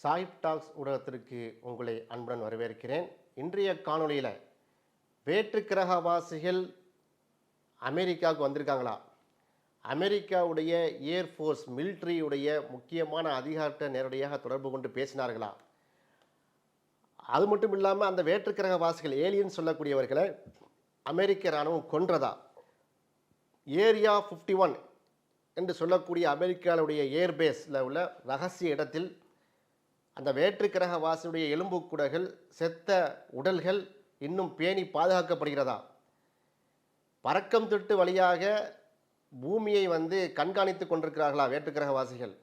சாயிப் tax ஊடகத்திற்கு உங்களை அன்புடன் வரவேற்கிறேன். இன்றைய காணொளியில் வேற்றுக்கிரகவாசிகள் அமெரிக்காவுக்கு வந்திருக்காங்களா, அமெரிக்காவுடைய ஏர்ஃபோர்ஸ் மிலிட்ரியுடைய முக்கியமான அதிகாரத்தை நேரடியாக தொடர்பு கொண்டு பேசினார்களா, அது மட்டும் இல்லாமல் அந்த வேற்றுக்கிரகவாசிகள் ஏலியன் சொல்லக்கூடியவர்களை அமெரிக்க இராணுவம் கொன்றதா, ஏரியா 51 என்று சொல்லக்கூடிய அமெரிக்காவுடைய ஏர்பேஸில் உள்ள ரகசிய இடத்தில் அந்த வேற்றுக்கிரகவாசியுடைய எலும்புக்கூடகள் செத்த உடல்கள் இன்னும் பேணி பாதுகாக்கப்படுகிறதா, பறக்கம் திட்டு வழியாக பூமியை கண்காணித்து கொண்டிருக்கிறார்களா வேற்றுக்கிரகவாசிகள்,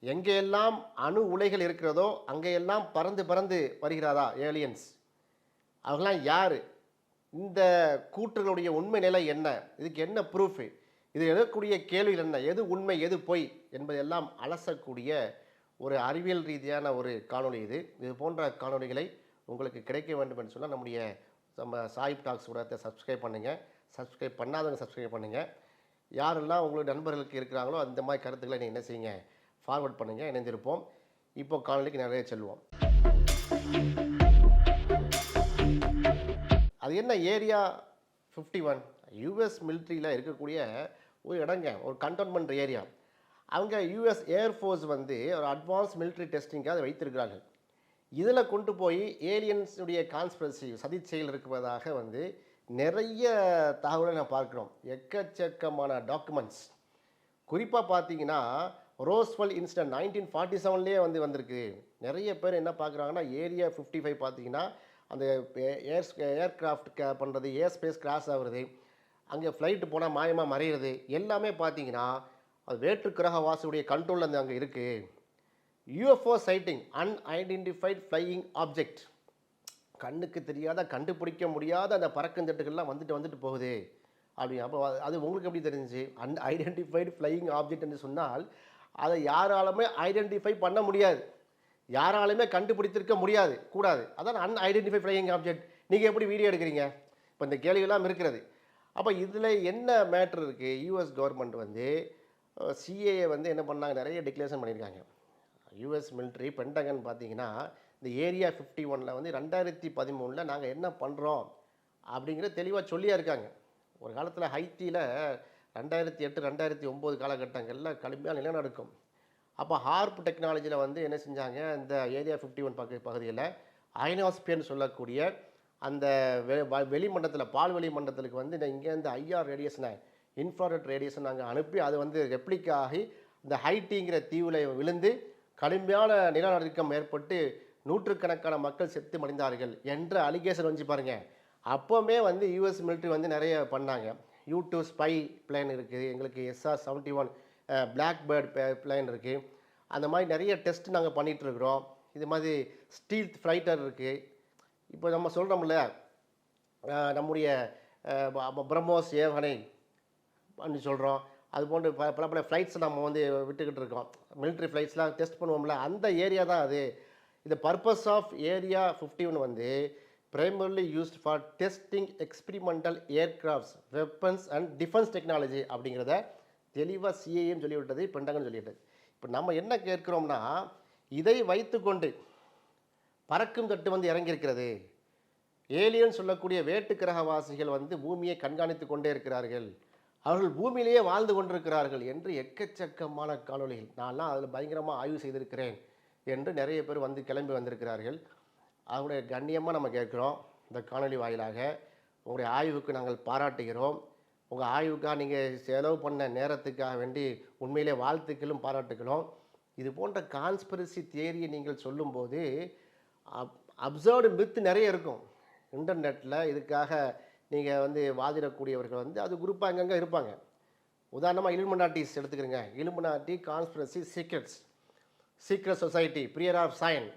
எங்கெல்லாம் அணு உலைகள் இருக்கிறதோ அங்கெல்லாம் பறந்து பறந்து வருகிறதா ஏலியன்ஸ், அவங்களாம் யார், இந்த கூற்றுகளுடைய உண்மை நிலை என்ன, இதுக்கு என்ன ப்ரூஃபு, இது எழுதக்கூடிய கேள்விகள் என்ன, எது உண்மை எது பொய் என்பதெல்லாம் அலசக்கூடிய ஒரு அறிவியல் ரீதியான ஒரு காணொளி. இது போன்ற காணொளிகளை உங்களுக்கு கிடைக்க வேண்டும் என்று சொன்னால் நம்ம சாயிப் டாக்ஸ் ஊடகத்தை சப்ஸ்கிரைப் பண்ணுங்கள். சப்ஸ்கிரைப் பண்ணாதவங்க சப்ஸ்கிரைப் பண்ணுங்கள். யாரெல்லாம் உங்களுடைய நண்பர்களுக்கு இருக்கிறாங்களோ அந்த மாதிரி கருத்துக்களை நீங்கள் என்ன செய்யுங்க, ஃபார்வர்ட் பண்ணுங்கள். இணைந்திருப்போம். இப்போ காணொலிக்கு நிறைய செல்வோம். அது என்ன ஏரியா 51? யூஎஸ் மிலிட்ரியில் இருக்கக்கூடிய ஒரு இடங்க, ஒரு கண்டோன்மெண்ட் ஏரியா. அவங்க யூஎஸ் ஏர்ஃபோர்ஸ் ஒரு அட்வான்ஸ் மிலிட்ரி டெஸ்டிங்காக அதை வைத்திருக்கிறார்கள். இதில் கொண்டு போய் ஏலியன்ஸுடைய கான்ஸ்பிரசி சதி செயல் இருக்கிறதாக நிறைய தகவலை நான் பார்க்குறோம். எக்கச்சக்கமான டாக்குமெண்ட்ஸ். குறிப்பாக பார்த்தீங்கன்னா ரோஸ்வெல் இன்சிடென்ட் 1947லேயே வந்திருக்கு. நிறைய பேர் என்ன பார்க்குறாங்கன்னா ஏரியா 55 பார்த்தீங்கன்னா அந்த ஏர்கிராஃப்ட் பண்ணுறது, ஏர் ஸ்பேஸ் கிராஸ் ஆகுறது, அங்கே ஃப்ளைட்டு போனால் மாயமாக மறையிறது எல்லாமே பார்த்தீங்கன்னா அது வேற்றுக்கிரகவாசியுடைய கண்ட்ரோலில் அங்கே இருக்குது. UFO sighting, unidentified flying object, கண்ணுக்கு தெரியாத கண்டுபிடிக்க முடியாத அந்த பறக்கந்தட்டுகள்லாம் வந்துட்டு போகுது அப்படி. அப்போ அது உங்களுக்கு எப்படி தெரிஞ்சிச்சு? அன்ஐடென்டிஃபைடு ஃப்ளையிங் ஆப்ஜெக்ட் என்று சொன்னால் அதை யாராலுமே ஐடென்டிஃபை பண்ண முடியாது, யாராலுமே கண்டுபிடித்திருக்க முடியாது, கூடாது. அதான் அன்ஐடென்டிஃபைட் ஃப்ளையிங் ஆப்ஜெக்ட். நீங்கள் எப்படி வீடியோ எடுக்கிறீங்க? இப்போ இந்த கேள்வியெல்லாம் இருக்கிறது. அப்போ இதில் என்ன மேட்ரு இருக்குது? யூஎஸ் கவர்மெண்ட் சிஏஏ என்ன பண்ணாங்க, நிறைய டிக்ளரேஷன் பண்ணியிருக்காங்க. யூஎஸ் மிலிட்ரி பென்டகன் பார்த்தீங்கன்னா இந்த ஏரியா 51ல் 2013 நாங்கள் என்ன பண்ணுறோம் அப்படிங்கிற தெளிவாக சொல்லியா இருக்காங்க. ஒரு காலத்தில் ஹைத்தியில் 2008 2009 காலகட்டங்களில் கடுமையாக நிலநடுக்கம். அப்போ ஹார்ப் டெக்னாலஜியில் என்ன செஞ்சாங்க, இந்த ஏரியா 51 பகுதியில் அயனோஸ்பியர்னு சொல்லக்கூடிய அந்த வெளிமண்டலத்தில் பால்வெளி மண்டலத்துக்கு இங்கேருந்து ஐஆர் ரேடியேஷனை, இன்ஃப்ராரெட் ரேடியேஷன் நாங்கள் அனுப்பி அது ரெப்ளிகா ஆகி இந்த ஹைட்டிங்கிற தீவில் விழுந்து கடுமையான நிலநடுக்கம் ஏற்பட்டு நூற்றுக்கணக்கான மக்கள் செத்து மடிந்தார்கள் என்ற அலிகேஷன் பாருங்கள். அப்போவுமே யூஎஸ் மிலிட்ரி நிறைய பண்ணாங்க. U2 ஸ்பை பிளேன் இருக்குது, எங்களுக்கு SR-71 பிளாக் பேர்ட் பிளேன் இருக்குது. அந்த மாதிரி நிறைய டெஸ்ட் நாங்கள் பண்ணிகிட்ருக்குறோம். இது மாதிரி ஸ்டீல்த் ஃப்ளைட்டர் இருக்குது. இப்போ நம்ம சொல்கிறோம்ல, நம்முடைய பிரம்மோஸ் ஏவகணை பண்ணி சொல்கிறோம். அது போன்று பல ஃப்ளைட்ஸ் நம்ம விட்டுக்கிட்டு இருக்கோம். மிலிட்ரி ஃப்ளைட்ஸ்லாம் டெஸ்ட் பண்ணுவோம்ல, அந்த ஏரியா தான் அது. இந்த purpose of area 51 primarily used for testing experimental aircrafts, weapons and defense technology அப்படிங்கிறத தெளிவாக சிஏஏன்னு சொல்லிவிட்டது, பென்டகன் சொல்லிவிட்டது. இப்போ நம்ம என்ன கேட்குறோம்னா, இதை வைத்துக்கொண்டு பறக்கும் தட்டு இறங்கியிருக்கிறது. ஏலியன் சொல்லக்கூடிய வேட்டுக்கிரகவாசிகள் பூமியை கண்காணித்து கொண்டே இருக்கிறார்கள், அவர்கள் பூமியிலேயே வாழ்ந்து கொண்டிருக்கிறார்கள் என்று எக்கச்சக்கமான காணொளிகள், நான்லாம் அதில் பயங்கரமாக ஆய்வு செய்திருக்கிறேன் என்று நிறைய பேர் கிளம்பி வந்திருக்கிறார்கள். அவங்களுடைய கண்ணியமாக நம்ம கேட்குறோம். இந்த காணொளி வாயிலாக உங்களுடைய ஆய்வுக்கு நாங்கள் பாராட்டுகிறோம். உங்கள் ஆய்வுக்காக நீங்கள் செலவு பண்ண நேரத்துக்காக வேண்டி உண்மையிலே வாழ்த்துக்களும் பாராட்டுகளும். இது போன்ற கான்ஸ்பிரசி தியரியை நீங்கள் சொல்லும்போது அப்சர்வ்டு மித்து நிறைய இருக்கும் இன்டர்நெட்டில். இதுக்காக நீங்கள் வாதிடக்கூடியவர்கள் அது குரூப்பாக அங்கங்கே இருப்பாங்க. உதாரணமாக இலுமினாட்டிஸ் எடுத்துக்கிறீங்க. Illuminati, conspiracy, secret society, Priory of Sion,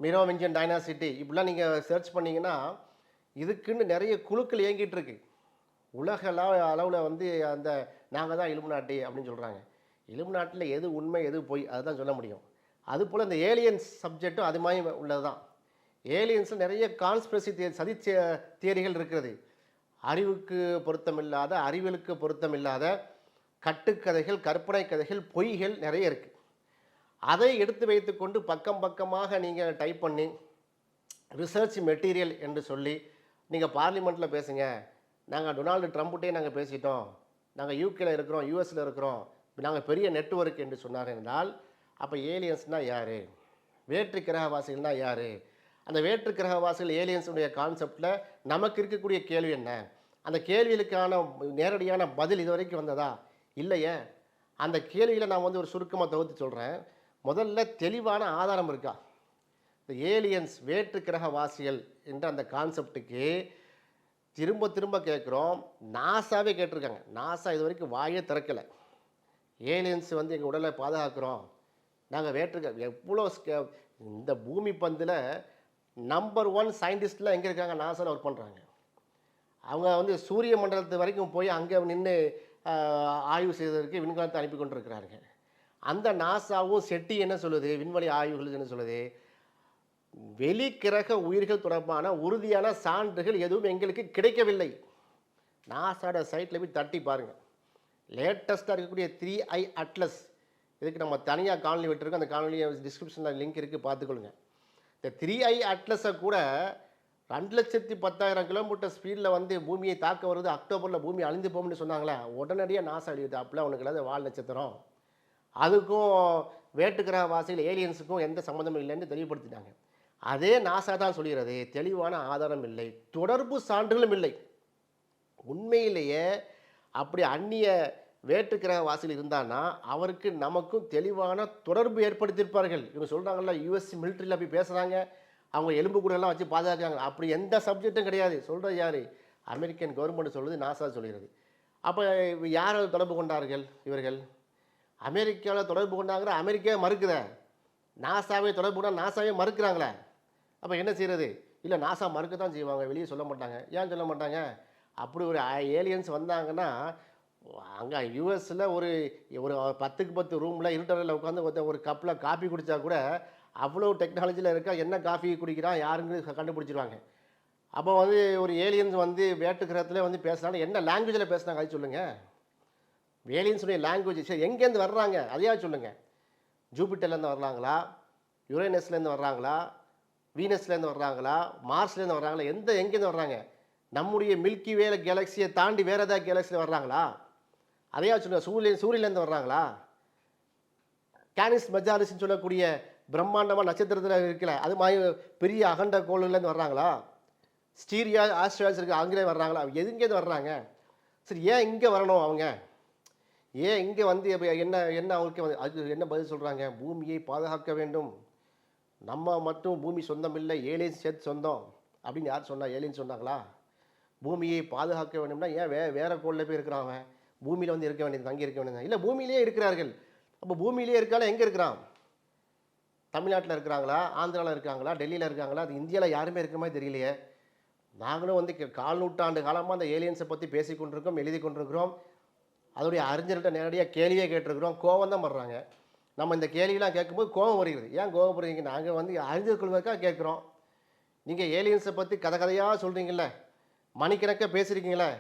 Merovingian dynasty, இப்படிலாம் நீங்கள் சர்ச் பண்ணிங்கன்னா இதுக்குன்னு நிறைய குழுக்கள் இயங்கிட்டு இருக்கு. உலக அளவில் அந்த நாங்கள் தான் இலுமினாட்டி அப்படின்னு சொல்கிறாங்க. இலுமினாட்டியில் எது உண்மை எது பொய் அதை தான் சொல்ல முடியும். அதுபோல் இந்த ஏலியன்ஸ் சப்ஜெக்டும் அது மாதிரி உள்ளது தான். ஏலியன்ஸில் நிறைய கான்ஸ்பிரசி சதி தியரிகள் இருக்கிறது. அறிவுக்கு பொருத்தமில்லாத, அறிவியலுக்கு பொருத்தமில்லாத கட்டுக்கதைகள், கற்பனை கதைகள், பொய்கள் நிறைய இருக்குது. அதை எடுத்து வைத்துக்கொண்டு பக்கம் பக்கமாக நீங்கள் டைப் பண்ணி ரிசர்ச் மெட்டீரியல் என்று சொல்லி நீங்கள் பார்லிமெண்ட்டில் பேசுங்க, நாங்கள் டொனால்டு ட்ரம்ப்கிட்டே நாங்கள் பேசிட்டோம், நாங்கள் யூகேல இருக்கிறோம், யூஎஸில் இருக்கிறோம், நாங்கள் பெரிய நெட்வொர்க் என்று சொன்னார் என்றால், அப்போ ஏலியன்ஸ்னால் யார், வேற்று கிரகவாசிகள்னால் யார், அந்த வேற்று கிரகவாசிகள் ஏலியன்ஸுடைய கான்செப்டில் நமக்கு இருக்கக்கூடிய கேள்வி என்ன, அந்த கேள்விகளுக்கான நேரடியான பதில் இது வரைக்கும் வந்ததா இல்லையே. அந்த கேள்வியில் நான் வந்து ஒரு சுருக்கமாக தொகுத்து சொல்கிறேன். முதல்ல தெளிவான ஆதாரம் இருக்கா? இந்த ஏலியன்ஸ் வேற்று கிரகவாசிகள் என்ற அந்த கான்செப்டுக்கு திரும்ப திரும்ப கேட்குறோம். நாசாவே கேட்டிருக்காங்க. நாசா இது வரைக்கும் வாயே திறக்கலை. ஏலியன்ஸ் வந்து எங்கள் உடலை பாதுகாக்கிறோம், நாங்கள் வேற்று எவ்வளோ இந்த பூமி பந்தில் நம்பர் 1 சயின்டிஸ்ட்லாம் எங்கே இருக்காங்க? நாசாவில் ஒர்க் பண்ணுறாங்க. அவங்க வந்து சூரிய மண்டலத்து வரைக்கும் போய் அங்கே நின்று ஆய்வு செய்வதற்கு விண்கலத்தை அனுப்பி கொண்டிருக்கிறார்கள். அந்த நாசாவும் செட்டி என்ன சொல்லுது, விண்வெளி ஆய்வுகள் என்ன சொல்லுது, வெளிக்கிரக உயிர்கள் தொடர்பான உறுதியான சான்றுகள் எதுவும் எங்களுக்கு கிடைக்கவில்லை. நாசாவோட சைட்டில் போய் தட்டி பாருங்கள். லேட்டஸ்ட்டாக இருக்கக்கூடிய 3i அட்லஸ், இதுக்கு நம்ம தனியாக காணொலி விட்டுருக்கோம். அந்த காணொலி டிஸ்கிரிப்ஷனில் லிங்க் இருக்குது, பார்த்துக்கொள்ளுங்க. இந்த 3i அட்லஸை கூட 2,10,000 கிலோமீட்டர் ஸ்பீடில் வந்து பூமியை தாக்க வருது, அக்டோபரில் பூமி அழிந்து போகும்னு சொன்னாங்களே, உடனடியாக நாசா எழுதிது அப்பெல்லாம் உனக்கு இல்லாத வால் நட்சத்திரம், அதுக்கும் வேட்டுக்கிரக வாசிகள் ஏலியன்ஸுக்கும் எந்த சம்மந்தமும் இல்லைன்னு தெளிவுபடுத்திட்டாங்க. அதே நாசா தான் சொல்கிறது, தெளிவான ஆதாரம் இல்லை, தொடர்பு சான்றுகளும் இல்லை. உண்மையிலேயே அப்படி அந்நிய வேற்றுக்கிரக வாசிகள் இருந்தான்னா அவருக்கு நமக்கும் தெளிவான தொடர்பு ஏற்படுத்தியிருப்பார்கள். இவங்க சொல்கிறாங்கல்ல, யூஎஸ் மிலிட்ரியில் போய் பேசுகிறாங்க, அவங்க எலும்பு கூடெல்லாம் வச்சு பாதுகாக்கிறாங்க. அப்படி எந்த சப்ஜெக்டும் கிடையாது. சொல்கிறது யார்? அமெரிக்கன் கவர்மெண்ட் சொல்லுது, நாசா சொல்கிறது. அப்போ யார் தொடர்பு கொண்டார்கள் இவர்கள்? அமெரிக்காவில் தொடர்பு கொண்டாங்கிற அமெரிக்காவே மறுக்குத, நாசாவே தொடர்பு கொண்டா நாசாவே மறுக்கிறாங்களே. அப்போ என்ன செய்கிறது? இல்லை, நாசா மறுக்க தான் செய்வாங்க, வெளியே சொல்ல மாட்டாங்க. ஏன் சொல்ல மாட்டாங்க? அப்படி ஒரு ஏலியன்ஸ் வந்தாங்கன்னா அங்கே யூஎஸில் ஒரு 10க்கு 10 ரூமில் இருட்டறையில் உட்காந்து ஒரு கப்பில் காஃபி குடித்தா கூட அவ்வளோ டெக்னாலஜியில் இருக்கா, என்ன காஃபி குடிக்கிறான் யாருன்னு கண்டுபிடிச்சிருவாங்க. அப்போ வந்து ஒரு ஏலியன்ஸ் வந்து வேட்டு கிரகத்தில் வந்து பேசுனாலும் என்ன லாங்குவேஜில் பேசுனாங்க அது சொல்லுங்கள். ஏலியன்ஸுடைய லாங்குவேஜ் சரி எங்கேருந்து வர்றாங்க அதையா சொல்லுங்கள். ஜூபிட்டர்லேருந்து வர்றாங்களா, யுரேனஸ்லேருந்து வர்றாங்களா, வீனஸ்லேருந்து வர்றாங்களா, மார்ஸ்லேருந்து வர்றாங்களா, எங்கேருந்து வர்றாங்க? நம்முடைய மில்கி வேல கேலக்சியை தாண்டி வேறு ஏதாவது கேலக்சியில் வர்றாங்களா? அதையா சொல்லுங்கள். சூரியன்லேருந்து வர்றாங்களா? கேனிஸ் மெஜாரிஸ்ன்னு சொல்லக்கூடிய பிரம்மாண்டமாக நட்சத்திரத்தில் இருக்கல அது மாதிரி பெரிய அகண்ட கோள்லேருந்து வர்றாங்களா? ஸ்டீரியா ஆஸ்ட்ராய்ட்ஸ் இருக்குது, அங்கே வர்றாங்களா? எதுங்கேருந்து வர்றாங்க? சரி, ஏன் இங்கே வரணும் அவங்க? ஏன் இங்கே வந்து என்ன அவங்களுக்கு வந்து அதுக்கு என்ன பதில் சொல்கிறாங்க? பூமியை பாதுகாக்க வேண்டும், நம்ம மட்டும் பூமி சொந்தம் இல்லை, ஏலியன்ஸ் சேர்த்து சொந்தம் அப்படின்னு யார் சொன்னா? ஏலியன்ஸ் சொன்னாங்களா? பூமியை பாதுகாக்க வேண்டும்னா ஏன் வேறு கோளில் போய் இருக்கிறாங்க? பூமியில் வந்து இருக்க வேண்டியது, தங்கி இருக்க வேண்டியது. இல்லை, பூமியிலே இருக்கிறார்கள். அப்போ பூமியிலே இருக்கால எங்கே இருக்கிறான்? தமிழ்நாட்டில் இருக்கிறாங்களா, ஆந்திராவில் இருக்காங்களா, டெல்லியில் இருக்காங்களா? அது இந்தியாவில் யாருமே இருக்கிற மாதிரி தெரியலையே. நாங்களும் வந்து 4 நூற்றாண்டு காலமாக அந்த ஏலியன்ஸை பற்றி பேசி கொண்டிருக்கோம், எழுதி கொண்டிருக்கிறோம், அதோடைய அறிஞர்கிட்ட நேரடியாக கேள்வியே கேட்டிருக்கிறோம். கோவம் தான் படுறாங்க. நம்ம இந்த கேள்வியெலாம் கேட்கும்போது கோபம் வருகிறது. ஏன் கோவப்படுறீங்க? நாங்கள் வந்து அறிஞர் கொள்வதற்காக கேட்குறோம். நீங்கள் ஏலியன்ஸை பற்றி கதையாக சொல்கிறீங்களே, மணிக்கணக்காக பேசுகிறீங்களே,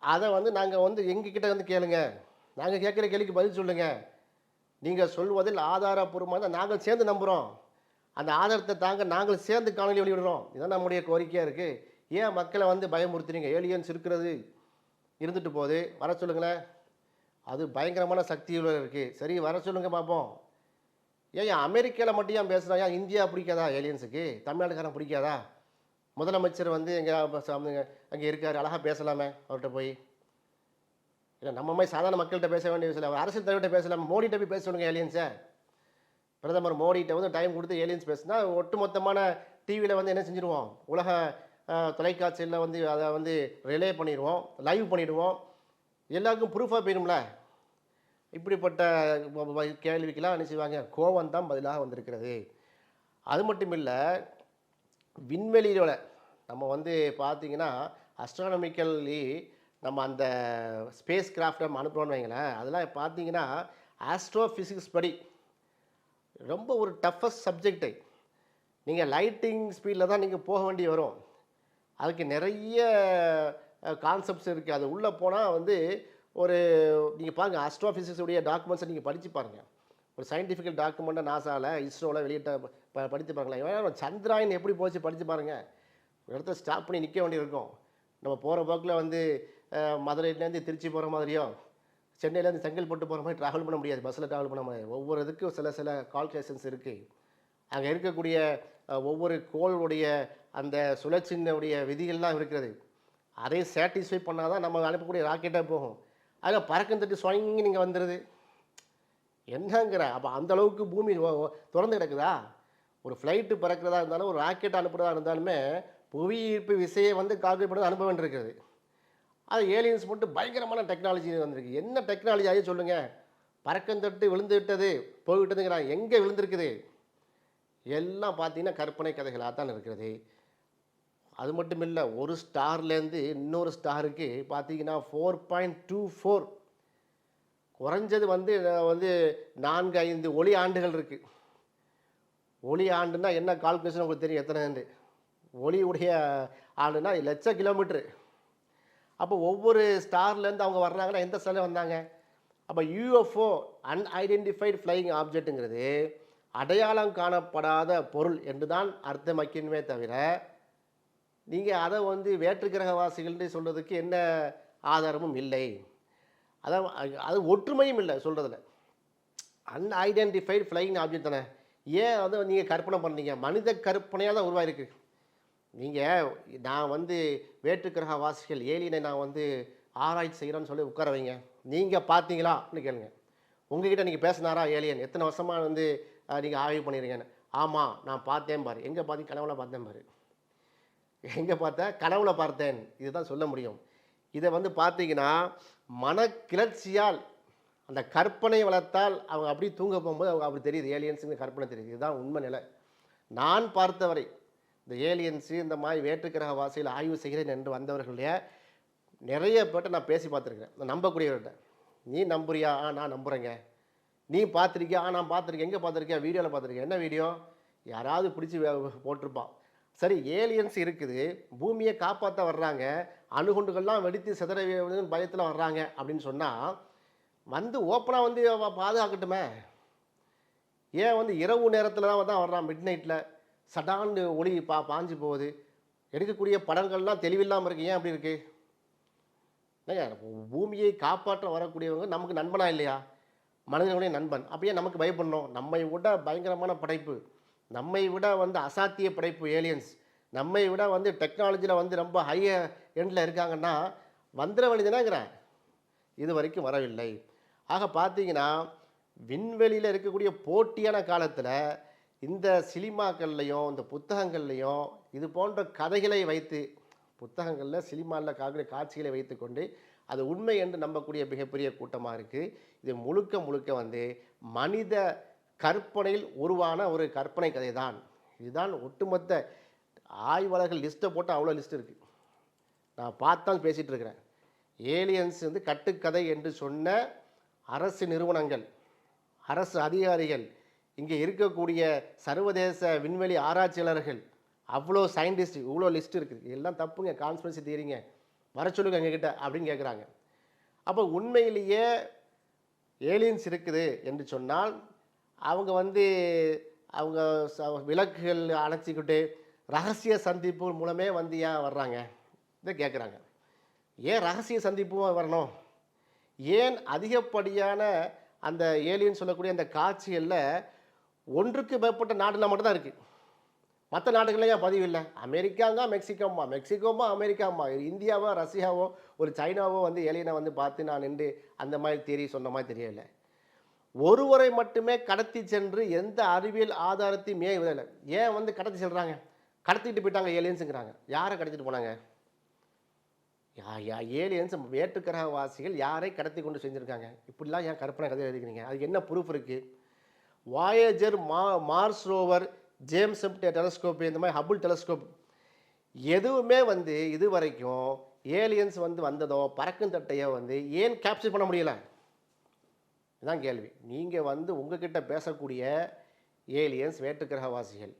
அதை வந்து நாங்கள் வந்து எங்ககிட்ட வந்து கேளுங்க, நாங்கள் கேட்குற கேள்விக்கு பதில் சொல்லுங்கள். நீங்கள் சொல்வதில் ஆதாரப்பூர்வமாக நாங்கள் சேர்ந்து நம்புகிறோம், அந்த ஆதாரத்தை தாங்க நாங்கள் சேர்ந்து காணொலி வெளியிடுறோம். இதுதான் நம்முடைய கோரிக்கையாக இருக்குது. ஏன் மக்களை வந்து பயமுறுத்துறீங்க? ஏலியன்ஸ் இருக்கிறது இருந்துட்டு போகுது, வர சொல்லுங்களேன். அது பயங்கரமான சக்தியோடு இருக்குது. சரி, வர சொல்லுங்கள் பார்ப்போம். ஏன் அமெரிக்காவில் மட்டும் ஏன் பேசுகிறாங்க? இந்தியா பிடிக்காதா ஏலியன்ஸுக்கு? தமிழ்நாட்டுக்காரன் பிடிக்காதா? முதலமைச்சர் வந்து அங்கே இருக்கார், அழகாக பேசலாமே அவர்கிட்ட போய். இல்லை, நம்ம மாதிரி சாதாரண மக்கள்கிட்ட பேச வேண்டிய விஷயம், அரசியல் தலைவர்கிட்ட பேசலாமல், மோடிகிட்ட போய் பேச சொல்லுங்கள் ஏலியன்ஸை. பிரதமர் மோடிகிட்ட வந்து டைம் கொடுத்து ஏலியன்ஸ் பேசுனா ஒட்டுமொத்தமான டிவியில் வந்து என்ன செஞ்சுருவோம், உலக தொலைக்காட்சியில் வந்து அதை வந்து ரிலே பண்ணிடுவோம், லைவ் பண்ணிவிடுவோம், எல்லாருக்கும் ப்ரூஃபாக போயிடும்ல. இப்படிப்பட்ட கேள்விக்கெல்லாம் என்ன செய்வாங்க? கோவம் தான் பதிலாக வந்திருக்கிறது. அது மட்டும் இல்லை, விண்வெளியோட நம்ம வந்து பார்த்திங்கன்னா அஸ்ட்ரானமிக்கல்லி நம்ம அந்த ஸ்பேஸ் கிராஃப்ட் நம்ம அனுப்புகிறோன்னு வைங்களேன், அதெல்லாம் பார்த்தீங்கன்னா ஆஸ்ட்ரோஃபிசிக்ஸ் படி ரொம்ப ஒரு டஃபஸ்ட் சப்ஜெக்டு. நீங்கள் லைட்டிங் ஸ்பீடில் தான் நீங்கள் போக வேண்டி வரும். அதுக்கு நிறைய கான்செப்ட்ஸ் இருக்குது. அது உள்ளே போனால் வந்து ஒரு நீங்கள் பாருங்கள், ஆஸ்ட்ரோஃபிசிக்ஸுடைய டாக்குமெண்ட்ஸை நீங்கள் படித்து பாருங்கள். ஒரு சயின்டிஃபிக்கல் டாக்குமெண்ட்டை நாசாவில் இஸ்ரோவில் வெளியிட்ட படித்து பாருங்களேன். சந்திராயன் எப்படி போச்சு படித்து பாருங்கள். ஒரு இடத்துல ஸ்டாப் பண்ணி நிற்க வேண்டியிருக்கும். நம்ம போகிற போக்கில் வந்து மதுரையிலேருந்து திருச்சி போகிற மாதிரியோ சென்னையிலேருந்து செங்கல்பட்டு போகிற மாதிரி ட்ராவல் பண்ண முடியாது. பஸ்ஸில் ட்ராவல் பண்ண முடியாது. ஒவ்வொரு இதுக்கும் சில கால்குலேஷன்ஸ் இருக்குது. அங்கே இருக்கக்கூடிய ஒவ்வொரு கோளுடைய அந்த சுழற்சியினுடைய விதிகள்லாம் இருக்கிறது. அதை சாட்டிஸ்ஃபை பண்ணால் தான் நம்ம அனுப்பக்கூடிய ராக்கெட்டாக போகும். அதில் பறக்கம் தட்டி ஸ்வங்கி நீங்கள் வந்துடுது என்னங்கிற. அப்போ அந்தளவுக்கு பூமி திறந்து கிடக்குதா? ஒரு ஃப்ளைட்டு பறக்கிறதா இருந்தாலும் ஒரு ராக்கெட் அனுப்புறதா இருந்தாலுமே புவி ஈர்ப்பு விசையை வந்து கால்குலேட் பண்ணி அனுப்ப வேண்டியிருக்குது. அது ஏலியன்ஸ் மட்டும் பயங்கரமான டெக்னாலஜி வந்திருக்கு. என்ன டெக்னாலஜி ஆகி சொல்லுங்கள். பறக்கம் தட்டு விழுந்து விட்டது போய்விட்டதுங்கிறாங்க. எங்கே விழுந்திருக்குது? எல்லாம் பார்த்தீங்கன்னா கற்பனை கதைகளாக தான் இருக்கிறது. அது மட்டும் இல்லை, ஒரு ஸ்டார்லேருந்து இன்னொரு ஸ்டாருக்கு பார்த்தீங்கன்னா 4.24 குறைஞ்சது வந்து 4-5 ஒளி ஆண்டுகள் இருக்குது. ஒளி ஆண்டுனா என்ன கால்குலேஷன் உங்களுக்கு தெரியும் எத்தனை ஒளியுடைய ஆண்டுனா லட்ச கிலோமீட்ரு. அப்போ ஒவ்வொரு ஸ்டார்லேருந்து அவங்க வர்றாங்கன்னா எந்த ஸ்டாரில் வந்தாங்க? அப்போ யூஎஃப்ஓ அன்ஐடென்டிஃபைடு ஃப்ளையிங் ஆப்ஜெக்ட்டுங்கிறது அடையாளம் காணப்படாத பொருள் என்று தான் அர்த்தமாக்கணுமே தவிர நீங்கள் அதை வந்து வேற்றுக்கிரகவாசிகள்னு சொல்கிறதுக்கு என்ன ஆதாரமும் இல்லை. அதான் அது ஒற்றுமையும் இல்லை சொல்கிறதுல. அன்ஐடென்டிஃபைடு ஃப்ளையிங் ஆப்ஜெக்ட் தானே. ஏன் அதை நீங்கள் கற்பனை பண்ணீங்க? மனித கற்பனையாக தான் உருவாயிருக்கு. நீங்கள் நான் வந்து வேற்றுக்கிரகவாசிகள் ஏலியனை நான் வந்து ஆராய்ச்சி செய்கிறேன்னு சொல்லி உட்கார வைங்க. நீங்கள் பார்த்தீங்களா அப்படின்னு கேளுங்க. உங்ககிட்ட நீங்கள் பேசினாரா ஏலியன்? எத்தனை வருஷமாக வந்து நீங்கள் ஆய்வு பண்ணிடுறீங்கன்னு. ஆமாம் நான் பார்த்தேன் பாரு. எங்கே பார்த்து? கனவுல பார்த்தேன் பாரு. எங்கே பார்த்தேன்? கனவுல பார்த்தேன். இதுதான் சொல்ல முடியும். இதை வந்து பார்த்தீங்கன்னா மனக்கிளர்ச்சியால் அந்த கற்பனை வளர்த்தால் அவங்க அப்படி தூங்க போகும்போது அவங்க அப்படி தெரியுது. ஏலியன்ஸுங்க கற்பனை தெரியுது. இதுதான் உண்மை நிலை. நான் பார்த்தவரை இந்த ஏலியன்ஸு இந்த மாதிரி வேற்றுக்கிரகவாசியில் ஆய்வு செய்கிறேன் என்று வந்தவர்களுடைய நிறைய பேர்ட்ட நான் பேசி பார்த்துருக்கேன். நான் நம்பக்கூடியவர்கிட்ட. நீ நம்புறியா? நான் நம்புகிறேங்க. நீ பார்த்துருக்கியா? நான் பார்த்துருக்கேன். எங்கே பார்த்துருக்கியா? வீடியோவில் பார்த்துருக்கேன். என்ன வீடியோ? யாராவது பிடிச்சி போட்டிருப்பான். சரி, ஏலியன்ஸ் இருக்குது, பூமியை காப்பாற்ற வர்றாங்க, அணுகுண்டுகள்லாம் வெடித்து சிதற பயத்தில் வர்றாங்க அப்படின்னு சொன்னால் வந்து ஓப்பனாக வந்து பாதுகாக்கட்டுமே. ஏன் வந்து இரவு நேரத்தில் தான் வர்றான்? மிட் நைட்டில் சடான்னு ஒளி பாஞ்சு போகுது. எடுக்கக்கூடிய படங்கள்லாம் தெளிவில்லாமல் இருக்குது. ஏன் அப்படி இருக்குது? இல்லைங்க, பூமியை காப்பாற்ற வரக்கூடியவங்க நமக்கு நண்பனா இல்லையா? மனிதனுடைய நண்பன். அப்பயே நமக்கு பயப்படணும். நம்மை விட பயங்கரமான படைப்பு, நம்மை விட வந்து அசாத்திய படைப்பு ஏலியன்ஸ், நம்மை விட வந்து டெக்னாலஜியில் வந்து ரொம்ப ஹை எண்டில் இருக்காங்கன்னா வந்துட வேண்டியதுனாங்கிறேன். இது வரைக்கும் வரவில்லை. ஆக பார்த்தீங்கன்னா விண்வெளியில் இருக்கக்கூடிய போட்டியான காலத்தில் இந்த சினிமாக்கள்லையும் இந்த புத்தகங்கள்லையும் இது போன்ற கதைகளை வைத்து, புத்தகங்களில் சினிமாவில் காட்சிகளை வைத்து கொண்டு அது உண்மை என்று நம்பக்கூடிய மிகப்பெரிய கூட்டமாக இருக்குது. இது முழுக்க முழுக்க வந்து மனித கற்பனையில் உருவான ஒரு கற்பனை கதை தான். இதுதான் ஒட்டுமொத்த ஆய்வாளர்கள் லிஸ்ட்டை போட்டு அவ்வளோ லிஸ்ட் இருக்குது. நான் பார்த்தான் பேசிகிட்டு இருக்கிறேன். ஏலியன்ஸ் வந்து கட்டுக்கதை என்று சொன்ன அரசு நிறுவனங்கள், அரசு அதிகாரிகள், இங்கே இருக்கக்கூடிய சர்வதேச விண்வெளி ஆராய்ச்சியாளர்கள், அவ்வளோ சயின்டிஸ்ட், இவ்வளோ லிஸ்ட் இருக்குது. எல்லாம் தப்புங்க, கான்ஸ்பிரசி தியரிங்க, வர சொல்லுங்க எங்ககிட்ட அப்படின்னு கேட்குறாங்க. அப்போ உண்மையிலேயே ஏலியன்ஸ் இருக்குது என்று சொன்னால் அவங்க வந்து அவங்க விளக்குகள் அணைச்சிக்கிட்டு ரகசிய சந்திப்பு மூலமே வந்து ஏன் வர்றாங்க இதை கேட்குறாங்க. ஏன் ரகசிய சந்திப்பு வரணும்? ஏன் அதிகப்படியான அந்த ஏலியன் சொல்லக்கூடிய அந்த காட்சிகளில் ஒன்றுக்கு மேற்பட்ட நாட்டில் மட்டும்தான் இருக்குது, மற்ற நாடுகள்லையும் பதிவு இல்லை? அமெரிக்காங்க மெக்சிகோமா அமெரிக்காமா, இந்தியாவோ ரஷ்யாவோ ஒரு சைனாவோ வந்து ஏலியனை வந்து பார்த்து நான் நின்று அந்த மாதிரி தேரி சொன்ன மாதிரி தெரியல. ஒருவரை மட்டுமே கடத்தி சென்று எந்த அறிவியல் ஆதாரத்தையும் இல்லை. ஏன் வந்து கடத்தி செல்கிறாங்க? கடத்திட்டு போயிட்டாங்க ஏலியன்ஸுங்கிறாங்க. யாரை கடத்திட்டு போனாங்க? ஏலியன்ஸ் வேற்றுக்கிரகவாசிகள் யாரை கடத்தி கொண்டு செஞ்சுருக்காங்க? இப்படிலாம் ஏன் கற்பனை கதை எழுதிக்கிறீங்க? அதுக்கு என்ன ப்ரூஃப் இருக்குது? Voyager, Mars rover, James Webb telescope, இந்த மாதிரி ஹபிள் டெலஸ்கோப் எதுவுமே வந்து இது வரைக்கும் ஏலியன்ஸ் வந்து வந்ததோ பறக்கும் தட்டையோ வந்து ஏன் கேப்சர் பண்ண முடியல? இதுதான் கேள்வி. நீங்கள் வந்து உங்ககிட்ட பேசக்கூடிய ஏலியன்ஸ் வேற்றுக்கிரகவாசிகள்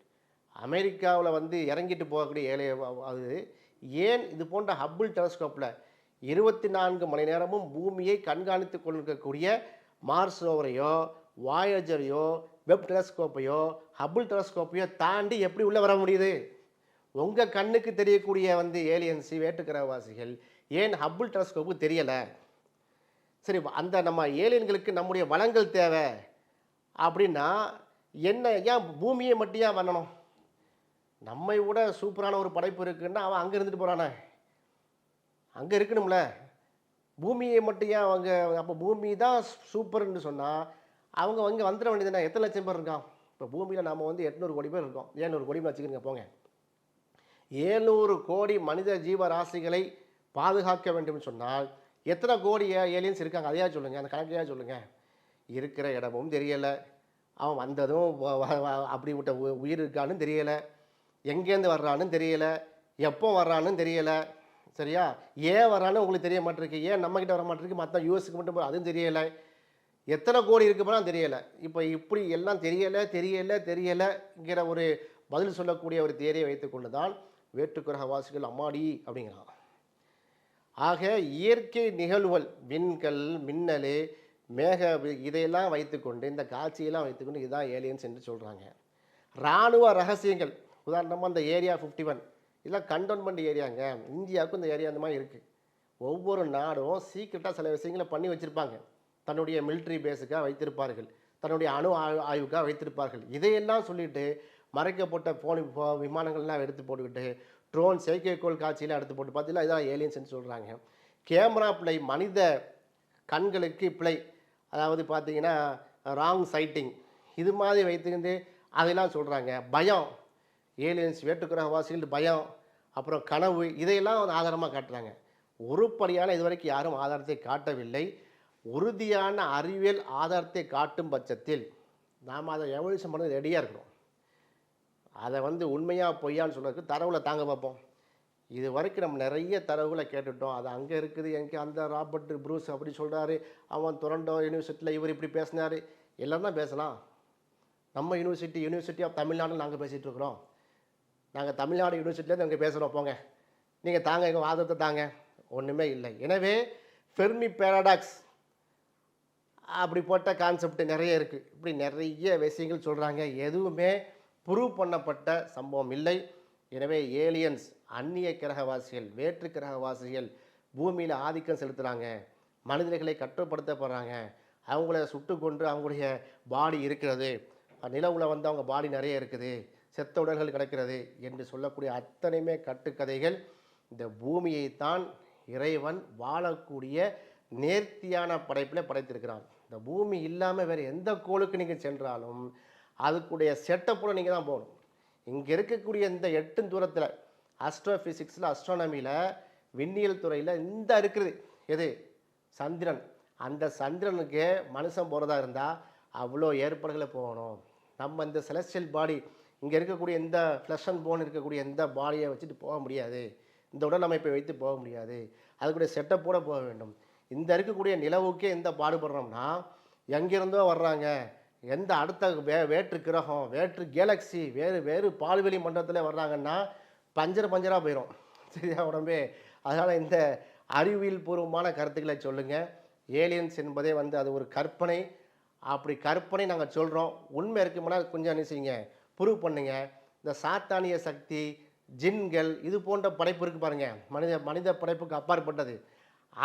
அமெரிக்காவில் வந்து இறங்கிட்டு போகக்கூடிய அது ஏன் இது போன்ற ஹபிள் டெலஸ்கோப்பில் 24 மணி நேரமும் பூமியை கண்காணித்து கொண்டிருக்கக்கூடிய மார்ஸ் ரோவரையோ வாயேஜரையோ வெப் டெலஸ்கோப்பையோ ஹபிள் டெலஸ்கோப்பையோ தாண்டி எப்படி உள்ளே வர முடியுது? உங்கள் கண்ணுக்கு தெரியக்கூடிய ஏலியன்ஸு வேற்றுக்கிரகவாசிகள் ஏன் ஹபிள் டெலஸ்கோப்புக்கு தெரியலை? சரி, அந்த நம்ம ஏலியன்களுக்கு நம்முடைய வளங்கள் தேவை அப்படின்னா என்ன, ஏன் பூமியை மட்டும் ஏன் பண்ணணும்? நம்மை விட சூப்பரான ஒரு படைப்பு இருக்குன்னா அவன் அங்கே இருந்துட்டு போகிறானே, அங்கே இருக்கணும்ல. பூமியை மட்டும் ஏன் அவங்க, அப்போ பூமி தான் சூப்பர்னு சொன்னால் அவங்க வந்துட வேண்டியதுனா எத்தனை லட்சம் பேர் இருக்கான்? இப்போ பூமியில் நாம் 800 கோடி பேர் இருக்கோம், 700 கோடி வச்சுக்கிறீங்க போங்க. 700 கோடி மனித ஜீவராசிகளை பாதுகாக்க வேண்டும் சொன்னால் எத்தனை கோடி ஏலியன்ஸ் இருக்காங்க? அதையா சொல்லுங்கள், அந்த கணக்கையா சொல்லுங்கள். இருக்கிற இடமும் தெரியலை, அவன் வந்ததும் அப்படி விட்ட உயிர் இருக்கான்னு தெரியலை, எங்கேருந்து வர்றான்னு தெரியலை, எப்போ வர்றான்னு தெரியலை. சரியா? ஏன் வர்றான்னு உங்களுக்கு தெரிய மாட்டிருக்கு, ஏன் நம்மக்கிட்ட வர மாட்டிருக்கு, மற்ற யூஎஸ்க்கு மட்டும் அதுவும் தெரியலை. எத்தனை கோடி இருக்கு போனால் தெரியலை. இப்போ இப்படி எல்லாம் தெரியலைங்கிற ஒரு பதில் சொல்லக்கூடிய ஒரு தேரியை வைத்துக்கொண்டு தான் வேற்றுக்கிரகவாசிகள் அம்மாடி அப்படிங்கிறான். ஆக இயற்கை நிகழ்வுகள், விண்கள், மின்னல், மேக, இதையெல்லாம் வைத்துக்கொண்டு, இந்த காட்சியெல்லாம் வைத்துக்கொண்டு இதுதான் ஏலியன்ஸ் என்று சொல்கிறாங்க. இராணுவ ரகசியங்கள், உதாரணமாக இந்த ஏரியா 51 இதெல்லாம் கண்டோன்மெண்ட் ஏரியாங்க. இந்தியாவுக்கும் இந்த ஏரியா அந்த மாதிரி இருக்குது. ஒவ்வொரு நாடும் சீக்கிரட்டாக சில விஷயங்களை பண்ணி வச்சுருப்பாங்க. தன்னுடைய மிலிட்ரி பேஸுக்காக வைத்திருப்பார்கள், தன்னுடைய அணு ஆய்வுக்காக வைத்திருப்பார்கள். இதையெல்லாம் சொல்லிவிட்டு மறைக்கப்பட்ட விமானங்கள்லாம் எடுத்து போட்டுக்கிட்டு ட்ரோன் செயற்கைக்கோள் காட்சியெல்லாம் எடுத்து போட்டு பார்த்தீங்கன்னா இதான் ஏலியன்ஸ்ன்னு சொல்கிறாங்க. கேமரா பிழை, மனித கண்களுக்கு பிழை, அதாவது பார்த்தீங்கன்னா ராங் சைட்டிங், இது மாதிரி வைத்துக்கிட்டு அதெல்லாம் சொல்கிறாங்க. பயம், ஏலியன்ஸ் வேற்றுக்கிரகவாசிகள் பயம், அப்புறம் கனவு, இதையெல்லாம் ஆதாரமாக காட்டுறாங்க. உருப்படியான இதுவரைக்கும் யாரும் ஆதாரத்தை காட்டவில்லை. உறுதியான அறிவியல் ஆதாரத்தை காட்டும் பட்சத்தில் நாம் அதை எவல்யூஷன் பண்ண ரெடியாக இருக்கிறோம். அதை உண்மையாக பொய்யான்னு சொல்கிறதுக்கு தரவில் தாங்க பார்ப்போம். இது வரைக்கும் நம்ம நிறைய தரவுகளை கேட்டுட்டோம். அது அங்கே இருக்குது, எங்கே அந்த ராபர்ட் ப்ரூஸ் அப்படி சொல்கிறாரு, அவன் டொரண்டோ யூனிவர்சிட்டியில் இவர் இப்படி பேசினார், எல்லாம் தான் பேசலாம். நம்ம யூனிவர்சிட்டி ஆஃப் தமிழ்நாடு நாங்கள் பேசிகிட்டு இருக்கிறோம். நாங்கள் தமிழ்நாடு யூனிவர்சிட்டிலேருந்து அங்கே பேசுகிறோம், போங்க நீங்கள் தாங்க, எங்கள் வாதத்தை தாங்க. ஒன்றுமே இல்லை. எனவே ஃபெர்மி பேரடாக்ஸ் அப்படி போட்ட கான்செப்ட் நிறைய இருக்குது. இப்படி நிறைய விஷயங்கள் சொல்கிறாங்க. எதுவுமே ப்ரூவ் பண்ணப்பட்ட சம்பவம் இல்லை. எனவே ஏலியன்ஸ், அந்நிய கிரகவாசிகள், வேற்று கிரகவாசிகள் பூமியில் ஆதிக்கம் செலுத்துகிறாங்க, மனிதர்களை கட்டுப்படுத்தப்படுறாங்க, அவங்கள சுட்டு கொண்டு அவங்களுடைய பாடி இருக்கிறது, நிலவில் அவங்க பாடி நிறைய இருக்குது, செத்த உடல்கள் கிடக்கிறது என்று சொல்லக்கூடிய அத்தனையுமே கட்டுக்கதைகள். இந்த பூமியைத்தான் இறைவன் வாழக்கூடிய நேர்த்தியான படைப்பில் படைத்திருக்கிறான். இந்த பூமி இல்லாமல் வேறு எந்த கோளுக்கு நீங்கள் சென்றாலும் அதுக்குடைய செட்டப்போட நீங்கள் தான் போகணும். இங்கே இருக்கக்கூடிய இந்த 8 தூரத்தில் ஆஸ்ட்ரோஃபிசிக்ஸில், அஸ்ட்ரானமியில், விண்ணியல் துறையில் இந்த இருக்குது எது, சந்திரன். அந்த சந்திரனுக்கு மனுஷன் போகிறதா இருந்தால் அவ்வளோ ஏற்பாடுகளை போகணும். நம்ம இந்த செலஸ்டியல் பாடி, இங்கே இருக்கக்கூடிய எந்த ஃப்ளஷ் அண்ட் போன் இருக்கக்கூடிய எந்த பாடியை வச்சுட்டு போக முடியாது, இந்த உடல் அமைப்பை வைத்து போக முடியாது, அதுக்குடைய செட்டப்போடு போக வேண்டும். இந்த இருக்கக்கூடிய நிலவுக்கே எந்த பாடுபடுறோம்னா எங்கேருந்தோ வர்றாங்க, எந்த அடுத்த வேற்று கிரகம், வேற்று கேலக்ஸி, வேறு பால்வெளி மண்டலத்தில் வர்றாங்கன்னா பஞ்சராக போயிடும். சரியா உடம்பே? அதனால் இந்த அறிவியல் பூர்வமான கருத்துக்களை சொல்லுங்கள். ஏலியன்ஸ் என்பதே அது ஒரு கற்பனை. அப்படி கற்பனை நாங்கள் சொல்கிறோம். உண்மை இருக்குமானா கொஞ்சம் நினைச்சிங்க, ப்ரூவ் பண்ணுங்க. இந்த சாத்தானிய சக்தி, ஜின்கள், இது போன்ற படைப்பு இருக்குது பாருங்கள், மனித படைப்புக்கு அப்பாற்பட்டது.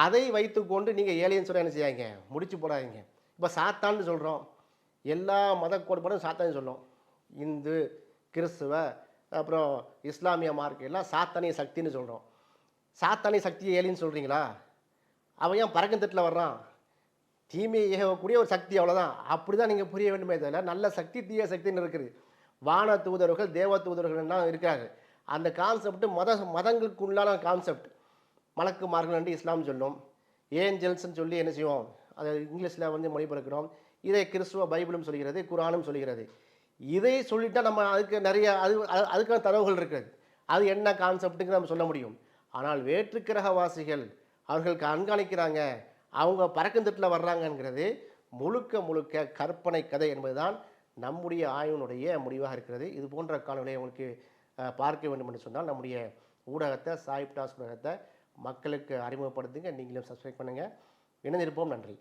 அதை வைத்துக்கொண்டு நீங்கள் ஏலியன்ஸோட என்ன செய்யாங்க, முடிச்சு போடாதீங்க. இப்போ சாத்தான்னு சொல்கிறோம், எல்லா மத கோட்பாடும் சாத்தான்னு சொல்லும். இந்து, கிறிஸ்துவ, அப்புறம் இஸ்லாமிய மார்க் எல்லாம் சாத்தானிய சக்தின்னு சொல்கிறோம். சாத்தானிய சக்தியை ஏலியன்னு சொல்கிறீங்களா? அவன் ஏன் பறக்கந்தட்டில் வர்றான்? தீமையை ஏகக்கூடிய ஒரு சக்தி, அவ்வளோதான். அப்படி தான் நீங்கள் புரிய வேண்டுமே தவிர நல்ல சக்தி தீய சக்தின்னு இருக்குது. வான தூதர்கள், தேவ தூதர்கள்லாம் இருக்காங்க. அந்த கான்செப்ட் மதங்களுக்கு உள்ளான கான்செப்ட். மலக்குமார்கள் என்று இஸ்லாம் சொல்லும், ஏஞ்சல்ஸ்ன்னு சொல்லி என்ன செய்வோம், அதை இங்கிலீஷில் மொழிபெயர்க்கிறோம். இதை கிறிஸ்துவ பைபிளும் சொல்கிறது, குரானும் சொல்கிறது. இதை சொல்லிட்டால் நம்ம அதுக்கு நிறைய அதுக்கான தரவுகள் இருக்குது. அது என்ன கான்செப்ட்டுங்க நம்ம சொல்ல முடியும். ஆனால் வேற்றுக்கிரகவாசிகள் அவர்கள் கண்காணிக்கிறாங்க, அவங்க பறக்கந்தட்டில் வர்றாங்கங்கிறது முழுக்க கற்பனை கதை என்பதுதான் நம்முடைய ஆய்வினுடைய முடிவாக இருக்கிறது. இது போன்ற காணொலியை உங்களுக்கு பார்க்க வேண்டும் என்று சொன்னால் நம்முடைய ஊடகத்தை, சாயிப்டாஸ் ஊடகத்தை மக்களுக்கு அறிமுகப்படுத்துங்க. நீங்களும் சப்ஸ்கிரைப் பண்ணுங்கள். இணைந்திருப்போம். நன்றி.